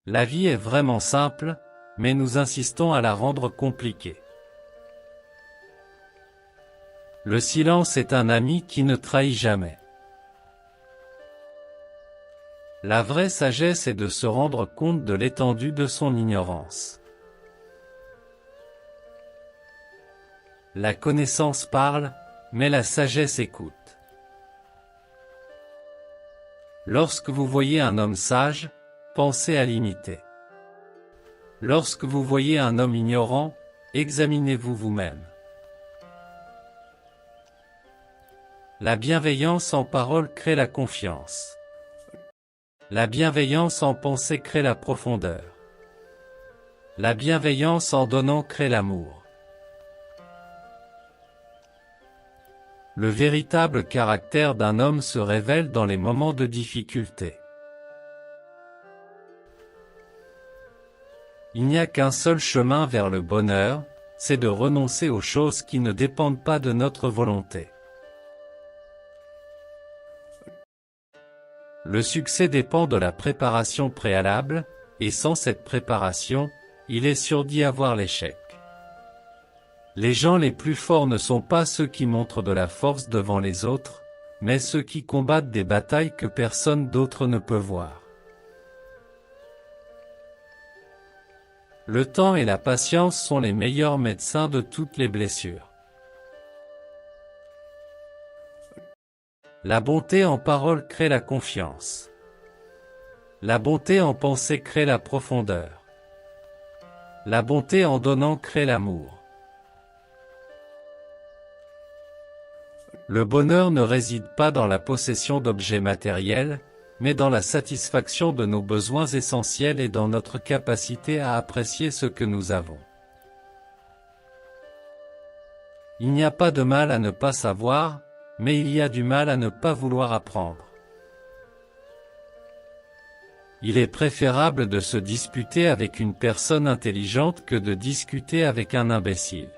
La vie est vraiment simple, mais nous insistons à la rendre compliquée. Le silence est un ami qui ne trahit jamais. La vraie sagesse est de se rendre compte de l'étendue de son ignorance. La connaissance parle, mais la sagesse écoute. Lorsque vous voyez un homme sage, pensez à l'imiter. Lorsque vous voyez un homme ignorant, examinez-vous vous-même. La bienveillance en parole crée la confiance. La bienveillance en pensée crée la profondeur. La bienveillance en donnant crée l'amour. Le véritable caractère d'un homme se révèle dans les moments de difficulté. Il n'y a qu'un seul chemin vers le bonheur, c'est de renoncer aux choses qui ne dépendent pas de notre volonté. Le succès dépend de la préparation préalable, et sans cette préparation, il est sûr d'y avoir l'échec. Les gens les plus forts ne sont pas ceux qui montrent de la force devant les autres, mais ceux qui combattent des batailles que personne d'autre ne peut voir. Le temps et la patience sont les meilleurs médecins de toutes les blessures. La bonté en parole crée la confiance. La bonté en pensée crée la profondeur. La bonté en donnant crée l'amour. Le bonheur ne réside pas dans la possession d'objets matériels, mais dans la satisfaction de nos besoins essentiels et dans notre capacité à apprécier ce que nous avons. Il n'y a pas de mal à ne pas savoir, mais il y a du mal à ne pas vouloir apprendre. Il est préférable de se disputer avec une personne intelligente que de discuter avec un imbécile.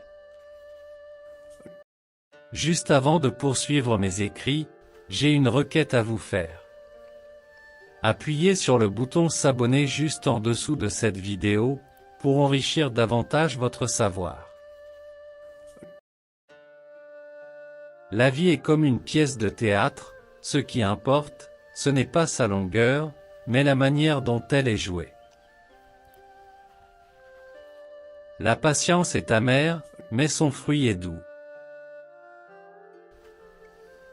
Juste avant de poursuivre mes écrits, j'ai une requête à vous faire. Appuyez sur le bouton s'abonner juste en dessous de cette vidéo, pour enrichir davantage votre savoir. La vie est comme une pièce de théâtre, ce qui importe, ce n'est pas sa longueur, mais la manière dont elle est jouée. La patience est amère, mais son fruit est doux.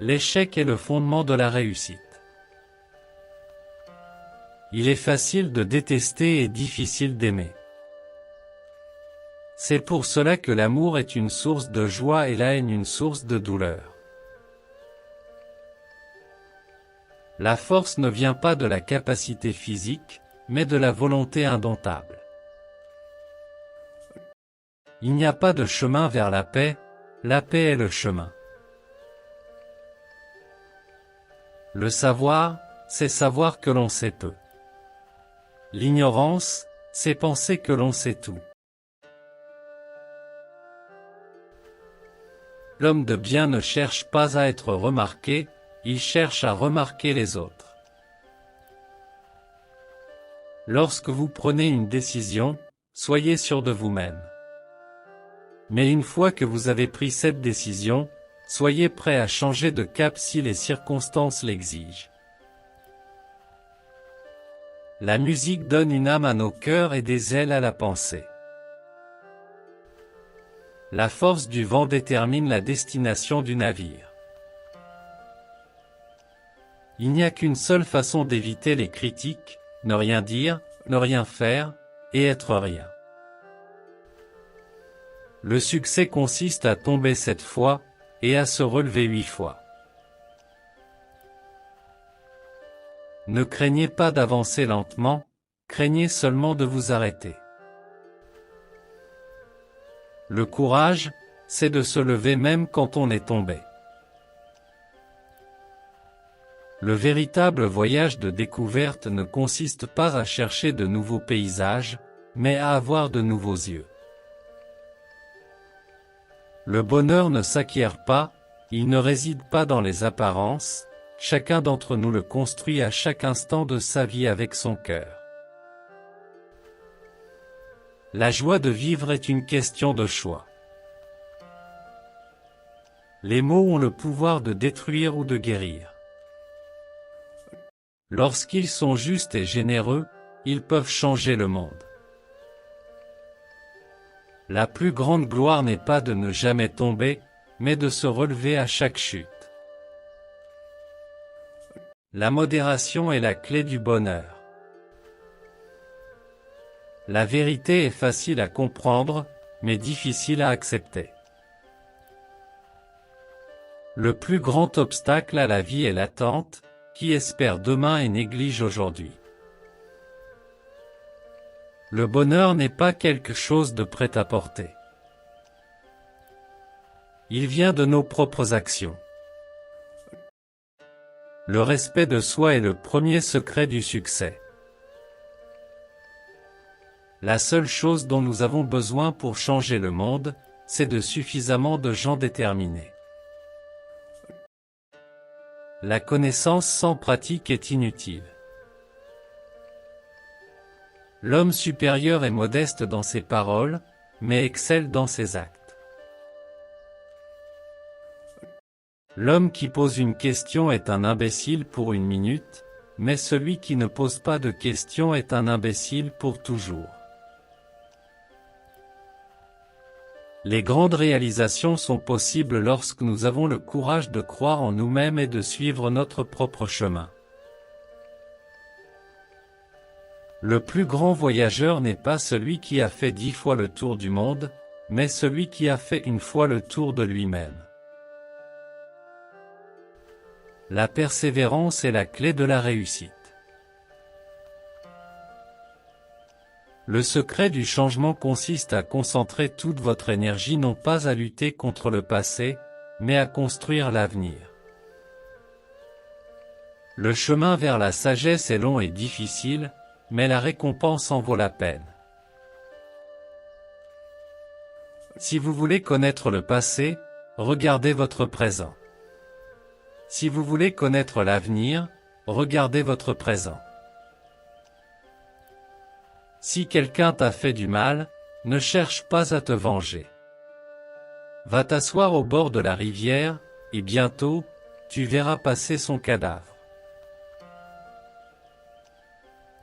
L'échec est le fondement de la réussite. Il est facile de détester et difficile d'aimer. C'est pour cela que l'amour est une source de joie et la haine une source de douleur. La force ne vient pas de la capacité physique, mais de la volonté indomptable. Il n'y a pas de chemin vers la paix est le chemin. Le savoir, c'est savoir que l'on sait peu. L'ignorance, c'est penser que l'on sait tout. L'homme de bien ne cherche pas à être remarqué, il cherche à remarquer les autres. Lorsque vous prenez une décision, soyez sûr de vous-même. Mais une fois que vous avez pris cette décision, soyez prêt à changer de cap si les circonstances l'exigent. La musique donne une âme à nos cœurs et des ailes à la pensée. La force du vent détermine la destination du navire. Il n'y a qu'une seule façon d'éviter les critiques, ne rien dire, ne rien faire, et être rien. Le succès consiste à tomber 7 fois, et à se relever 8 fois. Ne craignez pas d'avancer lentement, craignez seulement de vous arrêter. Le courage, c'est de se lever même quand on est tombé. Le véritable voyage de découverte ne consiste pas à chercher de nouveaux paysages, mais à avoir de nouveaux yeux. Le bonheur ne s'acquiert pas, il ne réside pas dans les apparences, chacun d'entre nous le construit à chaque instant de sa vie avec son cœur. La joie de vivre est une question de choix. Les mots ont le pouvoir de détruire ou de guérir. Lorsqu'ils sont justes et généreux, ils peuvent changer le monde. La plus grande gloire n'est pas de ne jamais tomber, mais de se relever à chaque chute. La modération est la clé du bonheur. La vérité est facile à comprendre, mais difficile à accepter. Le plus grand obstacle à la vie est l'attente, qui espère demain et néglige aujourd'hui. Le bonheur n'est pas quelque chose de prêt-à-porter. Il vient de nos propres actions. Le respect de soi est le premier secret du succès. La seule chose dont nous avons besoin pour changer le monde, c'est de suffisamment de gens déterminés. La connaissance sans pratique est inutile. L'homme supérieur est modeste dans ses paroles, mais excelle dans ses actes. L'homme qui pose une question est un imbécile pour une minute, mais celui qui ne pose pas de question est un imbécile pour toujours. Les grandes réalisations sont possibles lorsque nous avons le courage de croire en nous-mêmes et de suivre notre propre chemin. Le plus grand voyageur n'est pas celui qui a fait 10 fois le tour du monde, mais celui qui a fait une fois le tour de lui-même. La persévérance est la clé de la réussite. Le secret du changement consiste à concentrer toute votre énergie non pas à lutter contre le passé, mais à construire l'avenir. Le chemin vers la sagesse est long et difficile, mais la récompense en vaut la peine. Si vous voulez connaître le passé, regardez votre présent. Si vous voulez connaître l'avenir, regardez votre présent. Si quelqu'un t'a fait du mal, ne cherche pas à te venger. Va t'asseoir au bord de la rivière, et bientôt, tu verras passer son cadavre.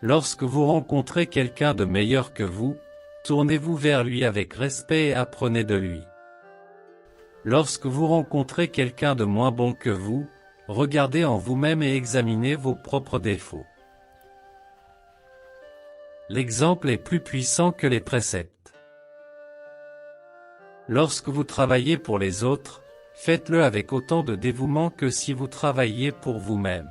Lorsque vous rencontrez quelqu'un de meilleur que vous, tournez-vous vers lui avec respect et apprenez de lui. Lorsque vous rencontrez quelqu'un de moins bon que vous, regardez en vous-même et examinez vos propres défauts. L'exemple est plus puissant que les préceptes. Lorsque vous travaillez pour les autres, faites-le avec autant de dévouement que si vous travailliez pour vous-même.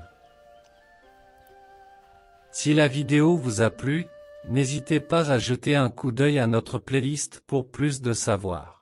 Si la vidéo vous a plu, n'hésitez pas à jeter un coup d'œil à notre playlist pour plus de savoir.